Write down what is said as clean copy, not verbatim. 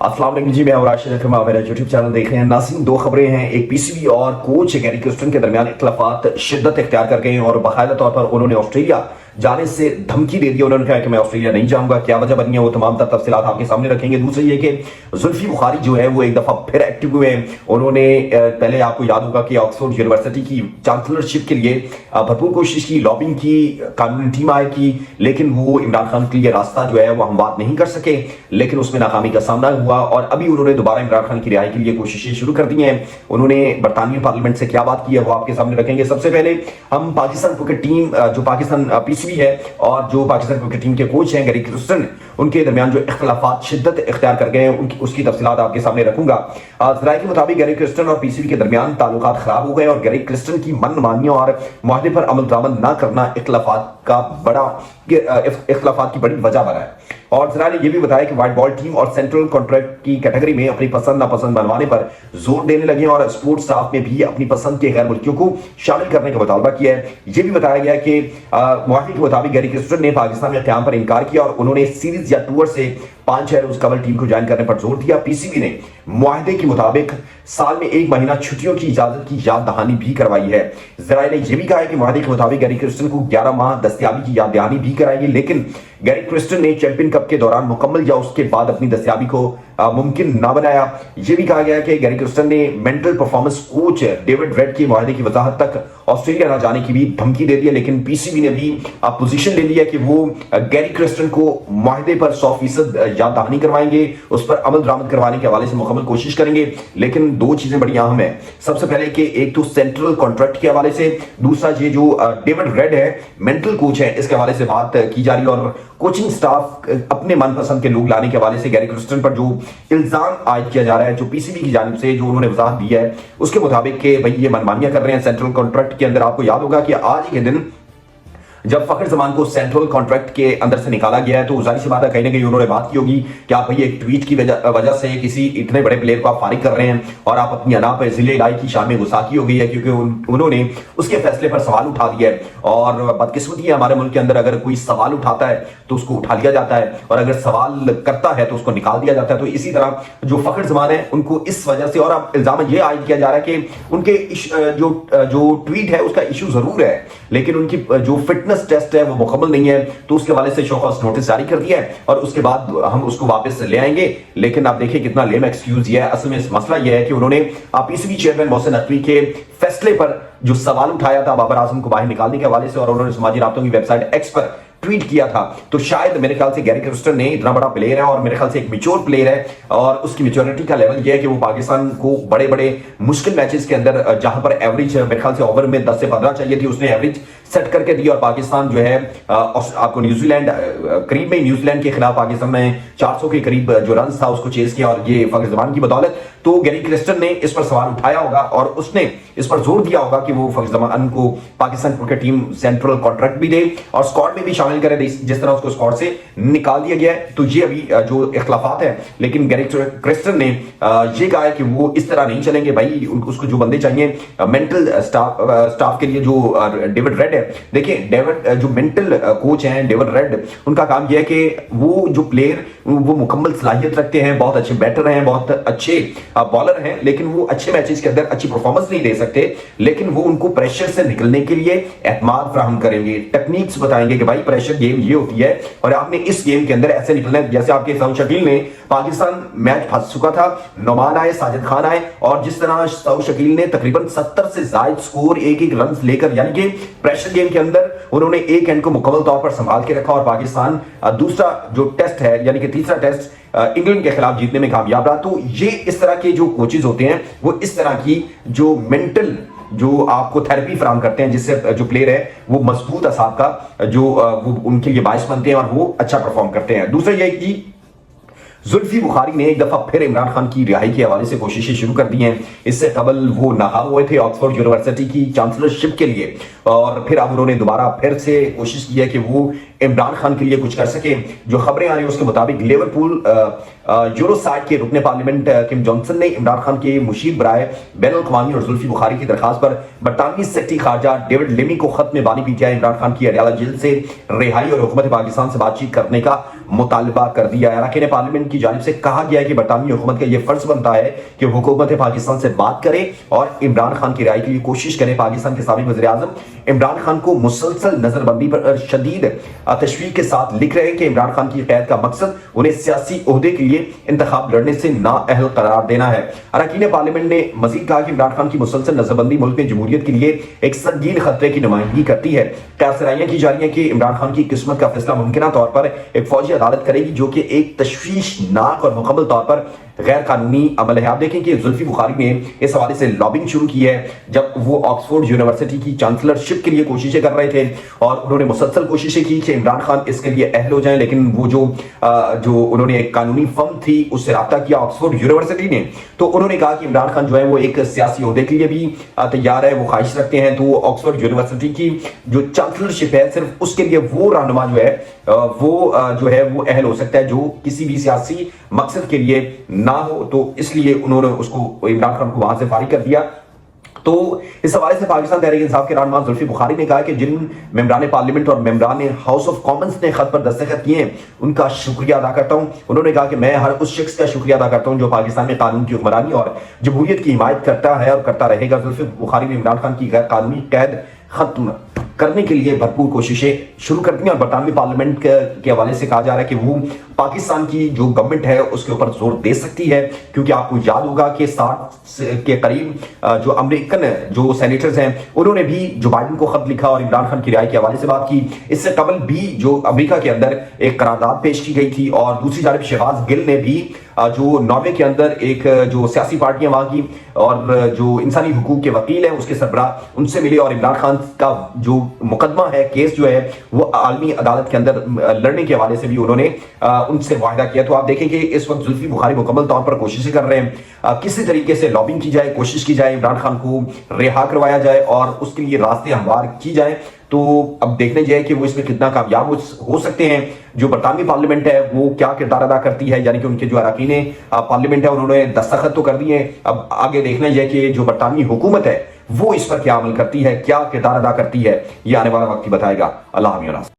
अस्सलाम वालेकुम जी, मैं हूं राशिद अकरम, आप मेरा यूट्यूब चैनल देख रहे हैं। नाज़रीन, दो खबरें हैं। एक पीसीबी और कोच गैरी क्रिस्टन के दरमियान इख्तिलाफात शिद्दत इख्तियार कर गए हैं और बाकायदा तौर पर उन्होंने ऑस्ट्रेलिया जाने से धमकी दे दी। उन्होंने कहा कि मैं ऑस्ट्रेलिया नहीं जाऊंगा। क्या वजह बनी है वो तमाम तफसीलात आपके सामने रखेंगे। दूसरी ये कि जुल्फी बुखारी जो है वो एक दफा फिर एक्टिव हुए हैं। उन्होंने पहले आपको याद होगा कि ऑक्सफोर्ड यूनिवर्सिटी की चांसलरशिप के लिए भरपूर कोशिश की, लॉबिंग की, कानूनी टीम आए की, लेकिन वो इमरान खान के लिए रास्ता जो है वो हमवार नहीं कर सके, लेकिन उसमें नाकामी का सामना हुआ और अभी उन्होंने दोबारा इमरान खान की रिहाई के लिए कोशिशें शुरू कर दी हैं। उन्होंने बरतानिया पार्लियामेंट से क्या बात की है वो आपके सामने रखेंगे। सबसे पहले हम पाकिस्तान क्रिकेट टीम, जो पाकिस्तान पीसीबी है और जो पाकिस्तान क्रिकेट टीम के कोच हैं गैरी क्रिस्टन, उनके दरमियान जो इख्तिलाफात शिद्दत इख्तियार कर गए हैं उसकी तफसीलात आपके सामने रखूंगा। ज़राए के मुताबिक गैरी क्रिस्टन और पीसीबी के दरमियान ताल्लुकात खराब हो गए और गैरी क्रिस्टन की मनमानियों और मुआहदे पर अमल दरामद न करना इख्तिलाफात की बड़ी वजह बना है। और जरा ने यह भी बताया कि व्हाइट बॉल टीम और सेंट्रल कॉन्ट्रैक्ट की कैटेगरी में अपनी पसंद नापसंद बनवाने पर जोर देने लगे और स्पोर्ट्स स्टाफ में भी अपनी पसंद के गैर मुल्कियों को शामिल करने का मुतालबा किया है। यह भी बताया गया कि मुआहदे के मुताबिक गैरी क्रिस्टन ने पाकिस्तान में क़याम पर इनकार किया और उन्होंने सीरीज या टूर से 5 शहर उस कबल टीम को ज्वाइन करने पर जोर दिया। पीसीबी ने मुआहदे के मुताबिक साल में 1 महीना छुट्टियों की इजाजत की याद दहानी भी करवाई है। जराए ने यह भी कहा है कि मुआहदे के मुताबिक गैरी क्रिस्टन को 11 माह दस्तयाबी की याद दहानी भी कराएंगे, लेकिन गैरी क्रिस्टन ने चैंपियन कप के दौरान मुकम्मल या उसके बाद अपनी दस्तयाबी को मुमकिन ना बनाया। यह भी कहा गया कि गैरी क्रिस्टन ने mental performance coach David red के मुआहदे की वजाहत तक ऑस्ट्रेलिया ना जाने की भी धमकी दे दी है, लेकिन पीसीबी ने भी पोजीशन ले लिया कि वो गैरी क्रिस्टन को मुआहदे पर 100% याद दहानी करवाएंगे, उस पर अमल दरामद करवाने के हवाले से मुकम्मल कोशिश करेंगे। लेकिन दो चीजें बड़ी अहम है। सबसे पहले कि एक तो सेंट्रल कॉन्ट्रैक्ट के हवाले से, दूसरा ये जो डेविड रेड है मेंटल कोच है, इसके हवाले से बात की जा रही है और कोचिंग स्टाफ अपने मनपसंद के लोग लाने के हवाले से गैरी क्रिस्टन पर जो इल्जाम आयद किया जा रहा है, जो पीसीबी की जानिब से जो उन्होंने वजाहत दी है उसके मुताबिक कि भाई ये मनमानियां कर रहे हैं सेंट्रल कॉन्ट्रैक्ट के अंदर। आपको याद होगा कि आज ही के दिन जब फखर जमान को सेंट्रल कॉन्ट्रैक्ट के अंदर से निकाला गया है तो जाहिर सी बात है कहीं ना कहीं उन्होंने बात की होगी कि आप भाई एक ट्वीट की वजह से किसी इतने बड़े प्लेयर को आप फारिग कर रहे हैं और आप अपनी अना पर जिले इलाही की शान में गुस्ताखी हो गई है क्योंकि उन्होंने उसके फैसले पर सवाल उठा दिया है। और बदकिस्मती है हमारे मुल्क के अंदर, अगर कोई सवाल उठाता है तो उसको उठा लिया जाता है और अगर सवाल करता है तो उसको निकाल दिया जाता है। तो इसी तरह जो फखर जमान है उनको इस वजह से, और अब इल्जाम यह आयद किया जा रहा है कि उनके जो ट्वीट है उसका इशू जरूर है लेकिन उनकी जो फिटनेस टेस्ट है वो मुकम्मल नहीं है, तो उसके हवाले से शोकॉज नोटिस जारी कर दिया है और उसके बाद हम उसको वापस ले आएंगे। लेकिन आप देखिए कितना लेम एक्सक्यूज ये है। असल में मसला यह है कि उन्होंने पीसीबी चेयरमैन मोहसिन नकवी के फैसले पर जो सवाल उठाया था बाबर आजम को बाहर निकालने के हवाले से और उन्होंने समाजी राब्तों की वेबसाइट एक्स पर ट्वीट किया था, तो शायद मेरे ख्याल से गैरी क्रिस्टन ने इतना बड़ा प्लेयर है और मेरे ख्याल से एक मैच्योर प्लेयर है और उसकी मैच्योरिटी का लेवल यह है कि वो पाकिस्तान को बड़े बड़े मुश्किल मैचेस के अंदर जहां पर एवरेज मेरे ख्याल से ओवर में 10 से 15 चाहिए थी उसने एवरेज सेट करके दी और पाकिस्तान जो है आपको न्यूजीलैंड करीब में न्यूजीलैंड के खिलाफ पाकिस्तान ने 400 के करीब जो रन था उसको चेज किया और ये फखर जमान की बदौलत। तो गैरी क्रिस्टन ने इस पर सवाल उठाया होगा और उसने इस पर जोर दिया होगा कि वो फखर जमान को Pakistan cricket team central contract भी दे और स्क्वाड में भी शामिल करे जिस तरह उसको स्क्वाड से निकाल दिया गया है। तो ये अभी जो इख्तिलाफात है, लेकिन गैरी क्रिस्टन ने ये कहा है कि वो इस तरह नहीं चलेंगे भाई, उसको जो बंदे चाहिए मेंटल स्टाफ के लिए जो डेविड रेड है। देखिए डेविड जो मेंटल कोच हैं डेविड रेड, उनका काम यह है कि वो जो प्लेयर वो मुकम्मल सलाहियत रखते हैं, बहुत अच्छे बैटर हैं, बहुत अच्छे बॉलर हैं, लेकिन वो अच्छे मैचेस के अंदर अच्छी परफॉर्मेंस नहीं दे सकते, लेकिन वो उनको प्रेशर से निकलने के लिए एतमाद फराहम करेंगे, टेक्निक्स बताएंगे कि भाई प्रेशर गेम ये होती है और आपने इस गेम के अंदर ऐसे निकलना है। जैसे आपके सऊद शकील ने पाकिस्तान मैच फंस चुका था, नोमान आए, साजिद खान आए और जिस तरह सऊद शकील ने तकरीबन 70 से ज्यादा स्कोर एक रन लेकर, यानी कि प्रेशर गेम के अंदर उन्होंने एक एंड को मुकम्मल तौर पर संभाल के रखा और पाकिस्तान दूसरा जो टेस्ट है यानी कि तीसरा टेस्ट इंग्लैंड के खिलाफ जीतने में कामयाब रहा। तो ये इस तरह के जो कोचेज होते हैं वो इस तरह की जो मेंटल जो आपको थेरेपी फराहम करते हैं जिससे जो प्लेयर है वो मजबूत असाब का जो वो उनके लिए बायस बनते हैं और वो अच्छा परफॉर्म करते हैं। दूसरा यह कि जुल्फी बुखारी ने एक दफा फिर इमरान खान की रिहाई के हवाले से कोशिशें शुरू कर दी हैं। इससे कबल वो नाकाम हुए थे ऑक्सफोर्ड यूनिवर्सिटी की चांसलरशिप के लिए और फिर अब उन्होंने दोबारा फिर से कोशिश की है कि वो इमरान खान के लिए कुछ कर सके। जो खबरें आ रही हैं उसके मुताबिक लिवरपूल यूरोसाइड के रुकने पार्लियामेंट किम जॉनसन ने इमरान खान के मुशीर बराए बैन अल-अक़वामी और जुल्फी बुखारी की दरखास्त पर बरतानवी सेक्रेटरी खारजा डेविड लेमी को खत में बानी पीटीआई इमरान खान की अडयाला जेल से रिहाई और हुकूमत पाकिस्तान से बातचीत करने का मुतालबा कर दिया है। अरकान पार्लियामेंट की जानिब से कहा गया है कि बरतानवी हुकूमत का यह फर्ज बनता है कि हुकूमत पाकिस्तान से बात करे और इमरान खान की रिहाई के लिए कोशिश करे। पाकिस्तान के साबिक वज़ीर-ए-आज़म इमरान खान को मुसलसल नजरबंदी पर शदीद तशवीक के साथ लिख रहे हैं कि इमरान खान की कैद का मकसद उन्हें सियासी ओहदे के लिए इंतखाब लड़ने से नाअहल करार देना है। अरकान पार्लियामेंट ने मजीद कहा कि इमरान खान की मुसलसल नजरबंदी मुल्क में जमहूरियत के लिए एक संगीन खतरे की नुमाइंदगी करती है। कारसराइयां की जा रही है कि इमरान खान की किस्मत का फैसला मुमकिन तौर पर एक फौजी अदालत करेगी, जो कि एक तशवीशनाक और मुकम्मल तौर पर गैर कानूनी अमल है। आप देखें कि जुल्फी बुखारी ने इस हवाले से लॉबिंग शुरू की है जब वो ऑक्सफोर्ड यूनिवर्सिटी की चांसलरशिप के लिए कोशिशें कर रहे थे और उन्होंने मुसलसल कोशिशें की कि इमरान खान इसके लिए अहल हो जाएं, लेकिन वो जो उन्होंने एक कानूनी फर्म थी उससे रब्ता किया ऑक्सफोर्ड यूनिवर्सिटी ने, तो उन्होंने कहा कि इमरान खान जो है वो एक सियासी ओहदे के लिए भी तैयार है, वो ख्वाहिश रखते हैं। तो ऑक्सफोर्ड यूनिवर्सिटी की जो चांसलरशिप है सिर्फ उसके लिए वो रहनुमा जो है वो अहल हो सकता है जो किसी भी सियासी मकसद के लिए ना हो, तो इसलिए उन्होंने उसको इमरान खान को वहां से फारिग कर दिया। तो इस हवाले से पाकिस्तान तहरीक इंसाफ के रहनुमा जुल्फी बुखारी ने कहा कि जिन मेंबरान पार्लियामेंट और मेंबरान हाउस ऑफ कॉमन्स ने खत पर दस्तखत किए हैं उनका शुक्रिया अदा करता हूं। उन्होंने कहा कि मैं हर उस शख्स का शुक्रिया अदा करता हूं जो पाकिस्तान में कानून की हुक्मरानी और जमहूरियत की हिमायत करता है और करता रहेगा। जुल्फी बुखारी ने इमरान खान की गैर कानूनी कैद खत्म करने के लिए भरपूर कोशिशें शुरू कर दी और बरतानवी पार्लियामेंट के हवाले से कहा जा रहा है कि वो पाकिस्तान की जो गवर्नमेंट है उसके ऊपर जोर दे सकती है, क्योंकि आपको याद होगा कि 60 के करीब जो अमेरिकन जो सेनेटर्स हैं उन्होंने भी जो बाइडेन को खत लिखा और इमरान खान की रिहाई के हवाले से बात की। इससे कबल भी जो अमेरिका के अंदर एक करारदाद पेश की गई थी और दूसरी जानब शहबाज गिल ने भी जो नॉर्वे के अंदर एक जो सियासी पार्टियां वहां की और जो इंसानी हुकूक के वकील हैं उसके सरबराह उनसे मिले और इमरान खान का जो मुकदमा है, केस जो है वो आलमी अदालत के अंदर लड़ने के हवाले से भी उन्होंने उनसे वायदा किया। तो आप देखें कि इस वक्त जुल्फी बुखारी मुकम्मल तौर पर कोशिशें कर रहे हैं किसी तरीके से लॉबिंग की जाए, कोशिश की जाए इमरान खान को रिहा करवाया जाए और उसके लिए रास्ते हमवार की जाए। तो अब देखने जाए कि वो इसमें कितना कामयाब हो सकते हैं। जो बरतानवी पार्लियामेंट है वो क्या किरदार अदा करती है, यानी कि उनके जो अरकान पार्लियामेंट है उन्होंने दस्तखत तो कर दिए हैं, अब आगे देखना जाए कि जो बरतानवी हुकूमत है वो इस पर क्या अमल करती है, क्या किरदार अदा करती है, ये आने वाला वक्त ही बताएगा। अल्लाह हाफ़िज़।